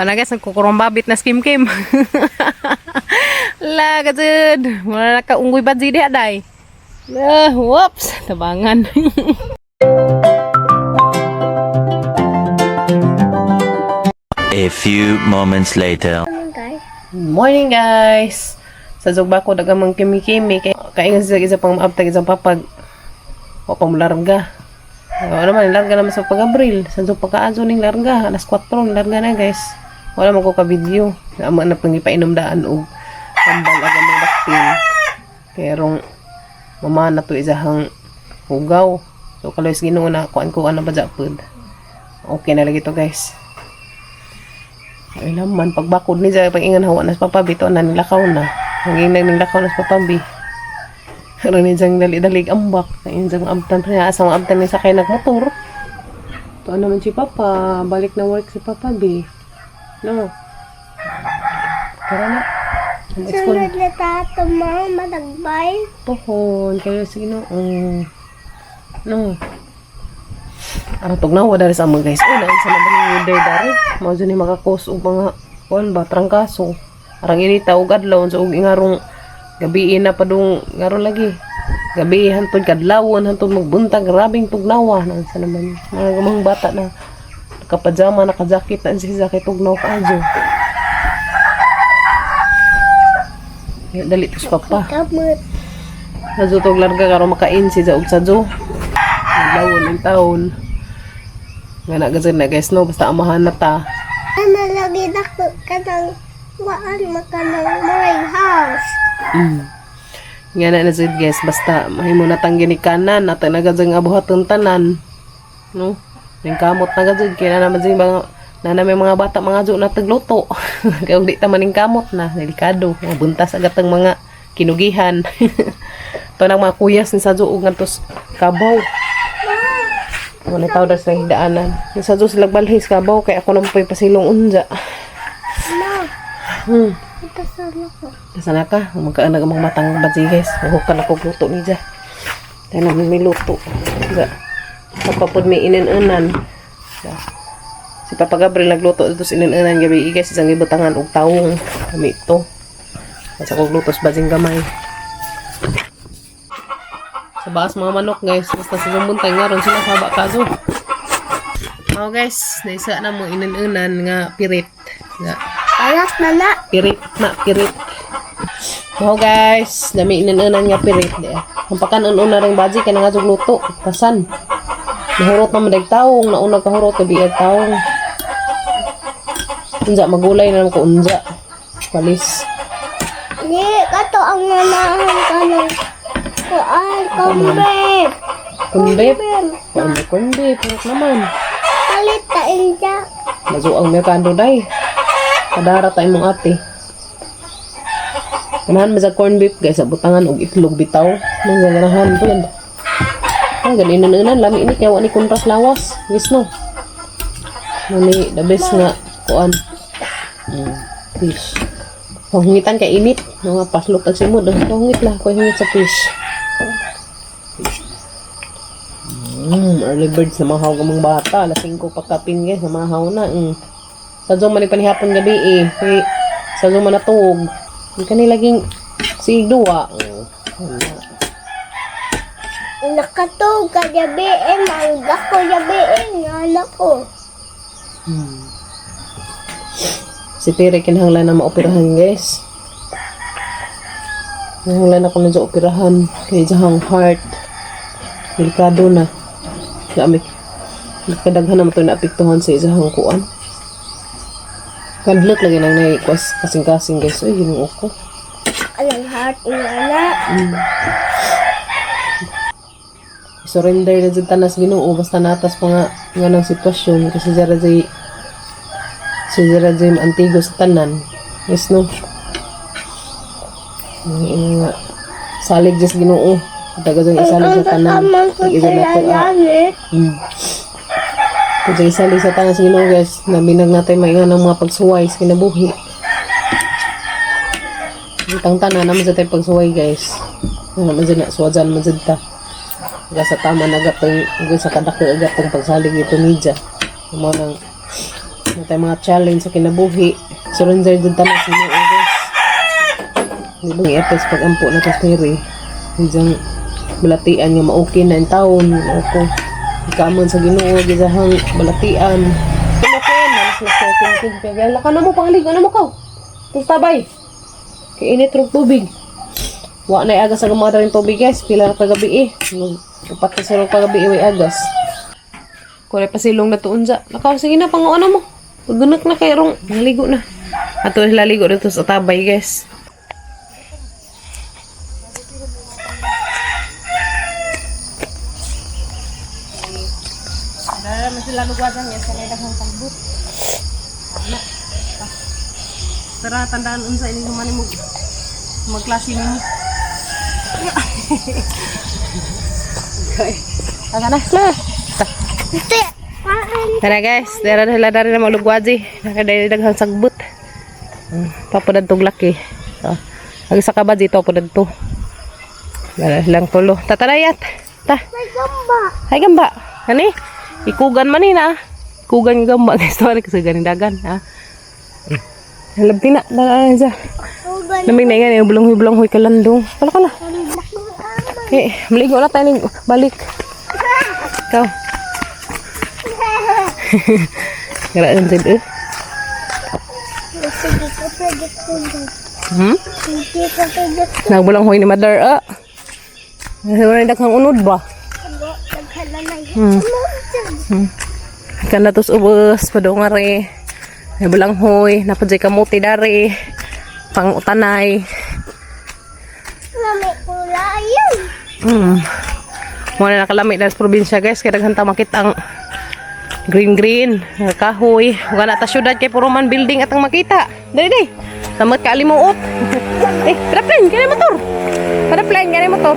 Sana guys, nagkukurong babit na skim-kim. La, gajud. Wala nakaunggoy badzi di aday. Whoops, tabangan. A few moments later. Morning guys. Sa zugba ko dagamang kimi-kimi kay isa pang maabtag isang papag. O pamlarga. Wala man larga naman sa pag-abril. Sa zug pagkaazo ning larga, alas 4 ning larga na guys. Wala man ko ka video. Ama na pang ipainom daan og tambal aga may baktin. Pero mama na to isahang ugaw. So kaloy Ginoo na kuan ko ana ba japud. Okay na lagi to guys. Ay naman, pagbakod ni Jaya, pag-ingan hawa na sa papabi, ito na nilakaw na. Hanggang nilakaw na sa papabi. Karoon ni Jang dali-dalig ambak. Ayun Jang abtan niya, asang abtan niya sa kay nagmotor. Ito naman si Papa, balik na work si Papabi. No? Tara na. Sunod na tato mo, matagbay. Pohon, kayo sino? No. Aratog na wala sa mga guys. Una sa laban ng weather dari. Mao ni makakos og mga kuan ba trangkaso. Arang inita og adlaw so og ingarong gabi na padung ngaron lagi. Gabi hantod kadlawon hantod magbuntag grabing tugnawa nang sa naman. Mga gamang bata na nakapajama nakajakit na si jakit tugnaw kaadyo. Ya dali tus papa. Kamot. Nazutog larga karon makain si og sadyo. Lawon ng taon. Nga na gazin na guys no, basta amahan na ta. Ano lagi na ka ng waan makanang maring house. Nga na nazid guys, basta mahimo na tang ginikanan at nagazing abuhaton tanan. No? Ning kamot na gazid kaya na naman mga na may mga bata mga jo na tagluto. Kaya di ta maning kamot na, delikado. Mabuntas agad ang mga kinugihan. Ito nang mga kuyas ni sa jo ug ngantos kabaw. Wala tao na sa hidaanan. Yung sa Diyos balhis kabaw, kaya ako naman po yung pasilong unja. Ma, itasala ko. Nasana ka? Magkaanag ang mga matang badzi guys. Mahukan ako luto ni Dja. Tayo namin may luto. Dja. Kapapod may inin-inan. Si Papa Gabriel nagluto dito sa inin-inan gabi guys. Isang ibutangan og tawong. Kami ito. Kasi ako lutos badzing gamay. Sa baas mga manok guys, basta sa lumbuntan nga ron sila saba kaso. Guys, naisa na mo inin-inan nga pirit. Nga. Alas na na. Pirit na, pirit. Guys, dami inin-inan nga pirit. Ang pakanan-una rin badzi kaya nga luto. Pasan. Nahurot naman dagtawong, nauna kahurot ka biyag tawong. Unja, magulay na naman ko unja. Palis. Hindi, kato ang nanahan ka ng kuan, kumbeb. Kumbeb? Kumbeb, kumbeb. Parat naman. Palit ta inja. Mazo ang merkado day. Kadara tayo mong ate. Ganahan mo sa corn beef guys. Butangan og itlog bitaw. Nang ganahan po yan. Ang ganin-inan. Lami ini kaya wani kontras lawas. Yes no. Muni the best nga kuan. Fish. Pangungitan kay init. Mga paslok tag simod. Pangungit lah. Kaya hungit sa fish. Early bird sa mga mga bata. Lasing ko pagkapin guys. Sa mga na. Sa zoom man panihapon gabi eh. Kaya sa zoom man natuog. Hindi ka nilaging sigduwa. Nakatog ka gabi mangga ko gabi ngala ko. Si Tere kinahanglan na maoperahan guys. Kinahanglan ako na sa operahan. Kaya dyan heart. Delikado na. Gamit. Kadaghan naman ito na apektuhan sa isang kuan. Kadlot lagi nang naikwas kasing-kasing guys. Uy, yun ko. Alang heart ingala. Surrender na dyan tanas Ginoo. Basta natas pa nga ng sitwasyon. Kasi si Jaradzay antigo sa tanan. Yes no. Salig just Ginoo. Taga dyan isalig sa tanan. Pag-isa na ito. Kaya isali sa tanas Ginoo guys, nabinag natin may nga ng mga pagsuway sa kinabuhi. Itang tanan naman sa tayo pagsuway guys. Naman dyan na, suwadyan naman dyan ta. Kaya sa tama na agatong, sa kadako agatong pagsalig ito media. Mga nang Natay mga challenge sa kinabuhi. Surrender dun tanan sa inyo, guys. Hindi ba i-efforts pag-ampo na kasmiri. Hijang balatian nga maukay na yung taon. Ako, ikamon sa ginoo, gizahang balatian. Kumakin, malas na siya, tingkig. Kaya laka na mo, pangalig, ano mo ka? Tabay. Kaya init rong tubig. Wa na agas ang mga rin tubig, guys. Pila na kagabi eh. Upat na sila kagabi eh, way agas. Kung pa silong na tuon sa. Nakaw, sige na, panguano mo. Paggunak na kayo rong. Naligo na. Ato laligo dito sa tabay, guys. Dara na sila lugwasan niya sa daghang kalbut. Tara, tandaan unsa ini humani mo. Magklase nimo. Okay. Tara na. Ate, kain. Tara guys, dara na malugwaji. Nakadali daghang sagbut. Papadad tog laki. Agi sa kabad dito padad to. Dara lang tulo. Tatarayat. Ta. May gamba. Hay gamba. Kani? Ikugan man ni na. Ikugan yung gamba guys. Tawari kasi ganing dagan, ha. Labi na, dala sa. Ugan. Lamig na yan, bulong-bulong huy kalandong. Wala ka na. Eh, maligo na tayo balik. Ikaw. Gara lang din eh. Sige ka project ko. Sige ka project ko. Nagbulang huy ni mother, ah. Wala na kang unod ba? Naghala na yun. Kana tos ubos, padong nga rin. Nagbulang huy, napadjay kamuti dari. Pang utanay. Lamig kulay yun. Muna nakalamit na sa probinsya guys. Kaya naghanta makita ang green kahoy. Wala ta syudad kay puro man building atang makita. Dali. Tamat ka alimuot. Paraplane kaya motor. Paraplane kaya motor.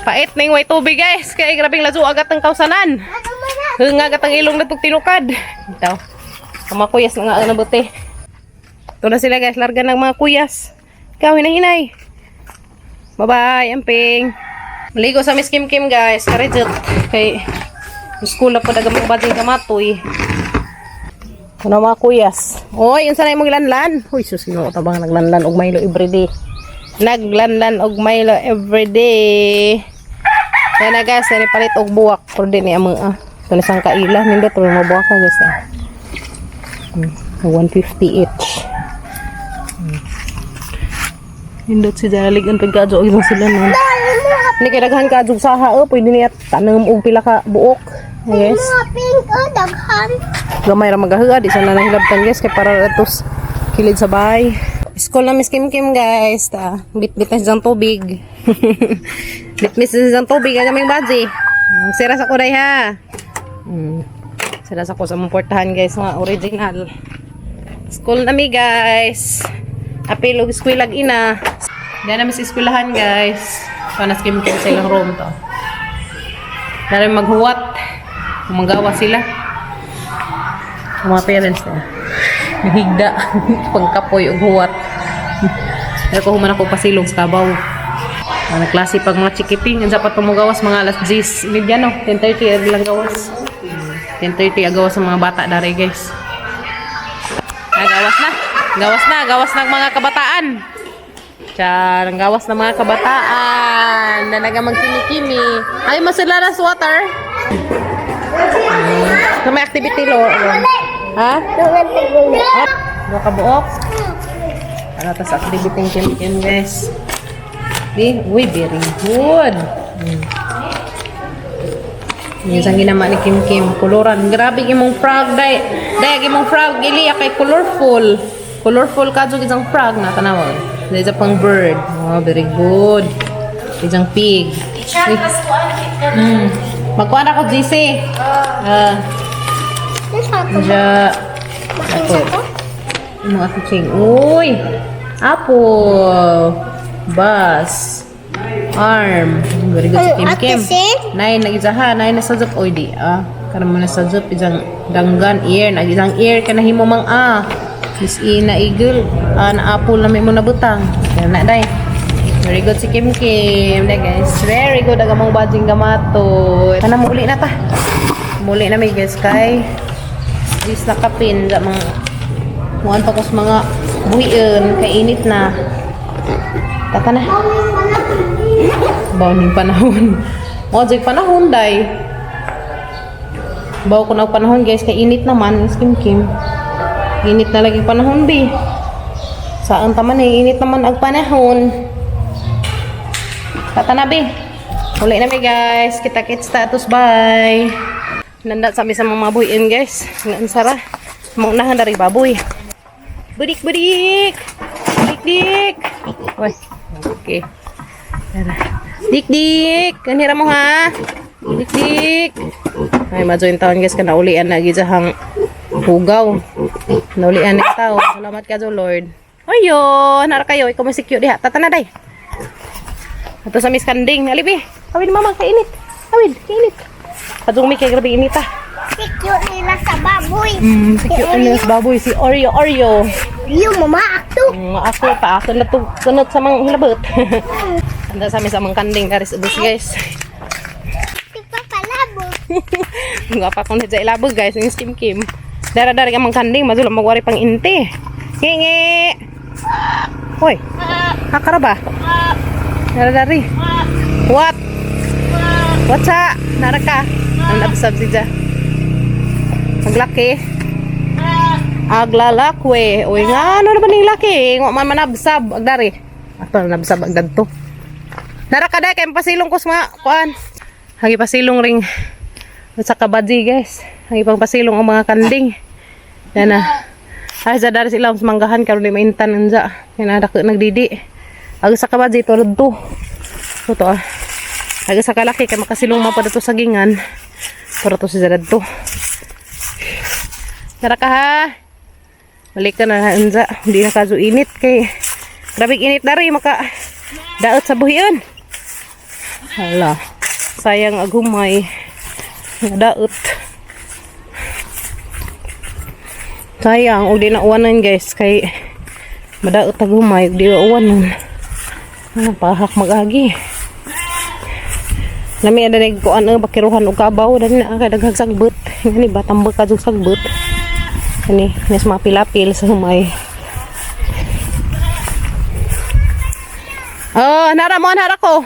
Pait ning way tubig guys. Kaya grabing lazo agat ang kausanan. Hungag at ang ilong na tinukad. Ito. Ang mga kuyas na nga nabuti. Ito na sila guys. Larga ng mga kuyas. Ikaw, hinay-hinay. Bye-bye, amping. Maligo sa Miss Kim Kim guys. Karidjot. Kay school na po dagang mga bading kamatoy. Ano mga kuyas. Oy, yun sana yung maglanlan. Uy, susino. Tabang naglanlan og Milo everyday. Naglanlan og Milo everyday. Kaya na guys, palit og buwak. Pero din ni amo ah. Ito isang kaila. Nindot pero mabuwak ka guys ah. 150 each. Nindot si Jaralig ang pagkadyo. Isang sila nun. Hindi kaya daghan ka adjog saha o. Pwede niya tanang og pila ka buok. Yes. Mga pink o daghan. Gamay ra magahuga. Di siya na nahilabtan guys. Kaya para atos kilid sa bahay. School na Miss Kim Kim guys. Bit-bit na siyang tubig. Bit-bit na siyang tubig. Agaming badzi. Sira sa kuray ha. Sira sa ko sa mong portahan guys. Mga original. School na mi guys. Apilog skwilag ina. Diyan na mis eskwelahan guys. Panas Kim Kim sa ilang room to. Narin maghuwat. Magawa sila. Ang mga parents na. Nahigda. Pagkapoy og huwat. Pero ko human ako pasilong sa kabaw. Nagklase pag mga chikiping. Ang dapat pumugawas mga alas 10. Imediano. 10:30 lang gawas. 10:30 agawas sa mga bata dari guys. Gawas na. Gawas ng mga kabataan. Ang gawas ng mga kabataan na nagamang kimi-kimi. Ay, masalaras water. May activity lo. Ha? Dua ka buok. Ano ta sa activity ng kimi-kimi guys. Uy, very good. Yan sang ginama ni Kim Kim. Koloran. Grabe imong frog. Dahil imong frog. Ili kay colorful. Colorful ka dyan isang frog na tanawag. Dahil sa pang bird. Oh, very good. Isang pig. Magkuhan ako, GC. Diya. Apple. Ano ako, Ching? Uy! Apple. Bus. Arm. Very good si Kim Kim. Nay, nag-isa nay nasazup. Oy, di Karang mo nasazup. Isang danggan, ear. Nag-isang ear ka na himo mang Miss Ina Eagle. Na apple na may mo nabutang. Kaya na, day. Very good si Kim Kim. Dahil guys, very good. Agamang badjing gamato. Kana muli na ta. Muli na may guys kay dis nakapin sa mga muan pa ko sa mga buhiin kay init na. Taka na. Bawning panahon. Mo jig panahon day. Bawa ko na panahon guys kay init naman si Kim Kim. Init na lagi panahon bi. Saan taman init naman ang panahon. Taka na bi. Uli na mi guys. Kita-kits status bye. Nanda sami sa mga buhiin guys. Ang sara. Maunahan dari baboy. Budik-budik. Dik-dik. Woi. Okay. Dik-dik. Kanira mo ha. Dik-dik. Ay, majoin taon guys. Kanaulian lagi jahang hugaw. Naulian na tao. Salamat ka jo Lord. Oyo. Nara kayo. Ikaw masikyo diha. Tatana day. Ito sa miskanding. Alibi. Awid mama. Kainit. Awid. Kainit. Kadung mi kay grabe init ah. Sikyo nila sa baboy. Sikyo nila sa baboy si Oreo. Yung mama ako. Ako pa ako na to kunot sa mga hilabot. Anda sa mi sa mga kanding dari sa bus guys. Di pa palabo. Nga pa kung sa ilabog guys, yung Kim Kim. Dara-dara ka mga kanding, mazulang magwari pang inti. Ngingi. Hoy. Hakaraba. Dara-dari. What? What's up? Naraka. Ang nabsab si Ja. Aglaki. Aglalakwe. Uy nga, ano na ba ning laki? Nga man manabsab. Agdari. Ato na nabsab agdad to. Naraka da, kaya pasilong ko sa kuan. Hagi pasilong ring. Sa kabadji guys. Hagi pang pasilong ang mga kanding. Yan na. Ay, sa dari sila sa manggahan. Karoon di maintan ang ja. Yan na, nagdidi. Ag sa kabadji, ito to. Ito ah. Aga sa kalaki kay makasilong mo pa dito sa gingan. Para to si Zadad to. Tara ka ha. Balik ka na anza. Hindi na kaso init kay grabe init na rin maka daot sa buhian. Hala. Sayang agumay. Daot. Sayang og di na uwanan guys kay madaot agumay og di na uwanan. Ano pahak magagi. Nami ada nag kuan bakiruhan og kabaw dani na kay daghag sagbot. Ngani ba tambak ka jug sagbot. Ani nes mapilapil sa humay. Oh, nara ko.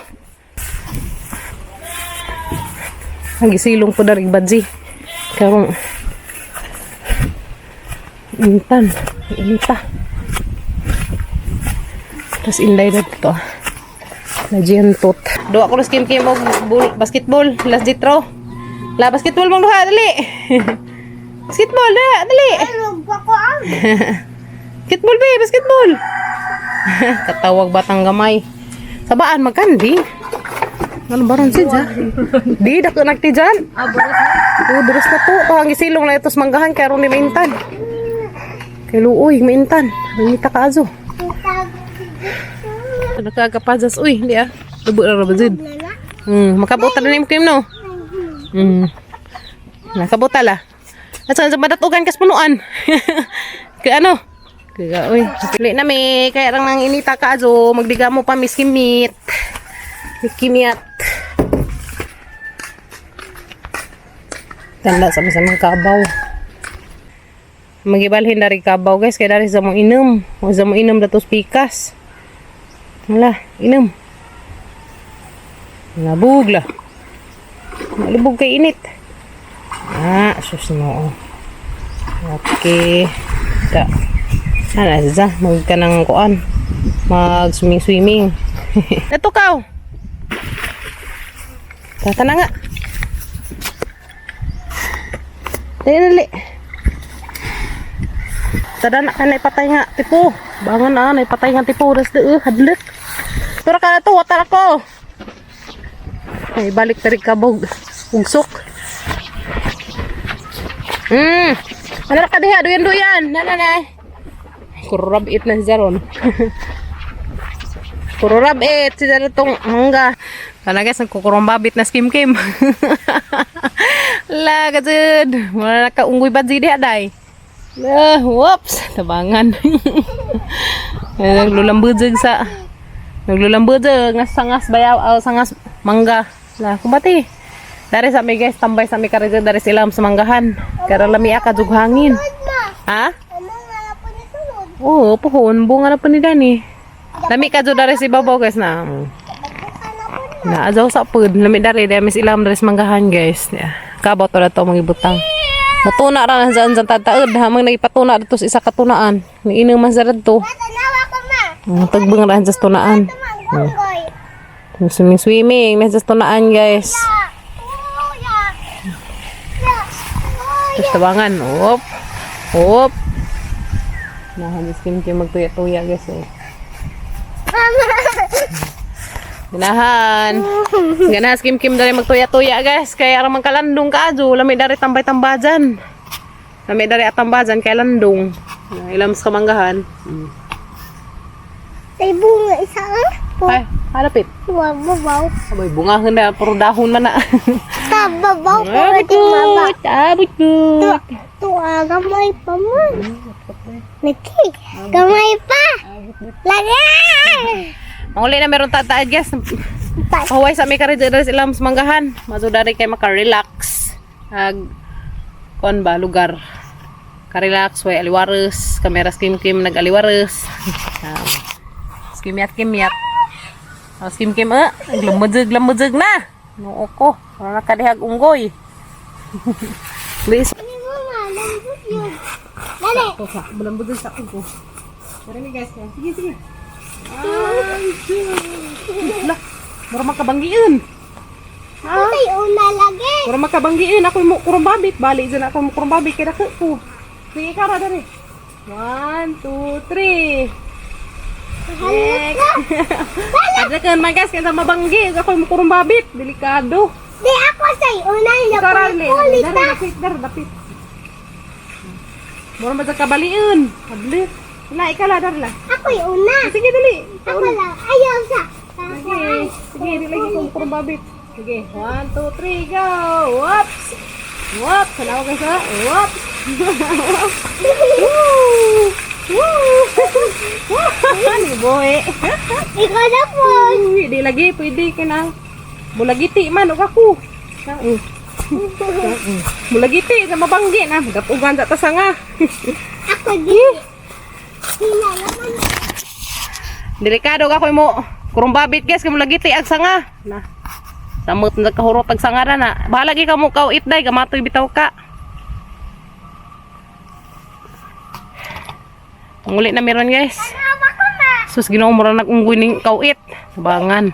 Ang gisilong po dari badji. Karong intan, inita. Tas inday dito. Najentot. Doa ko Kim Kim og basketball, last ditro. La basketball mong duha dali. Basketball na, dali. Basketball be, basketball. Katawag batang gamay. Sabaan magkandi. Ano baron si Ja? Di dako nagti jan. Duros na to. Ang gisilong na itos manggahan kay aron ni maintan. Kay luoy maintan. Ngita ka azo. Nakakapazas. Uy, hindi ah. Lubo na rabazid. Makabuta na ni Kim no? Nakabuta la. At saan sa madatugan kas punuan. Kaya ano? Kaya, uy. Pili na mi. Kaya lang nang inita ka azo. Magdiga mo pa miskimit. Miskimiat. Tanda sa mga kabaw. Magibalhin dari kabaw guys. Kaya dari sa mong inom. Sa mong inom datos pikas. Wala, inom. Nabug la. Nalubog kay init. Sus mo. Okay. Da. Ano, sa mag ka ng kuan. Mag swimming. Ito ka. Tata na nga. Dali. Tada na ka na ipatay nga. Tipo. Bangan na, naipatay nga tipo. Ras de, hadlet. Tura ka na to, watar ako. Ay, balik tarik kabog. Ugsok. Ano ka diha, duyan. Nananay. Kururab it na si Jaron. Kururab it. Si Jaron tong mangga. Sana guys, nagkukurumbabit na Kim Kim. La, gajud. Wala nakaunggoy badzi diha, day. Whoops. Tabangan. Lulambudjig sa Naglulambod nga sangas bayaw sangas mangga. Lah kumbati. Dari sa mi guys tambay sa mi karito dari sila sa manggahan. Kara lami aka jug hangin. Ha? Ano nga na po ni sunod? Oo, pohon bunga na po ni Dani. Lami ka jud dari si babaw guys na. Na azaw sa pud lami dari mis ilam dari sa manggahan guys. Kabot to dato mangibutang. Matuna ra na dyan tataod hamang nagipatuna dito sa isa katunaan. Ni inang masarad to. Tanawa ko ma. Tagbang ra sa tunaan. Manggoy. Swimming na sa tunaan guys. Kuya. Ya. Tapos tabangan. Op. Op. Nahanis kim magtuya-tuya guys eh. Mama. Ganahan. Ganahan kim dari magtuya-tuya guys. Kaya ramang kalandong ka ajo. Lami dari tambay-tambajan. Lami dari atambajan kay landong. Ilam sa kamanggahan. Tay bunga isa Ay, halapit. babaw. Abay, bunga na. Puro dahon man na. Sa babaw ko Abot di mama. good. Abot good. Tuwa gamay pa mo. Naki, gamay pa. Lagi. Manguli na meron tataad guys. Pahuway sa may karidor ilam sa manggahan. Masudari kay maka-relax. Kon ba lugar. Ka-relax, way aliwares. Kameras kim-kim nag-aliwares. Kimyat-kimyat. Kim-kim Glambudjig na. Noo ko. Wala nakadihag unggoy. Please. Ni mama, lambot yun. Dali. Ito sa. Glambudjig sa ko. Marami guys. Sige. Lah, mura makabanggiin. Tay una lagi. Mura makabanggiin. Ako yung kurang babit. Bali dyan ako yung kurang babit. Kaya ko. Sige, ikaw na dari. 1, 2, 3. Next. Ada kan magas kaya mabanggi. Ako yung kurang babit. Delikado. Di ako say una niya Karali. kulit na. Dapit. Mura ba sa kabaliin? Hablit. Wala, ikaw la, dari la. Ako yung una. Sige, dali. Ako lang. Ayaw sa. Sige, di lagi kong kurang babit. Sige, 1, 2, 3, go! Whoops! Whoops! Salaw guys ha? Whoops! Woo! Woo! Ni boy! Ikaw na po. Di lagi, pwede ka na. Bulagiti man, o ako. Bulagiti, na mabanggi na. Gapugan sa tasanga. Ako di. Sila naman. Delikado ka ko mo. Kurang babit guys, kamo lagi ti ag sanga. Na. Samot na kahurot ag sanga ra na. Bahala gi ka mo ka itday, gamatoy bitaw ka. Nguli na meron guys. Tama ko ma. Sus Ginoo mura nag unggoy ning kawit. Bangan.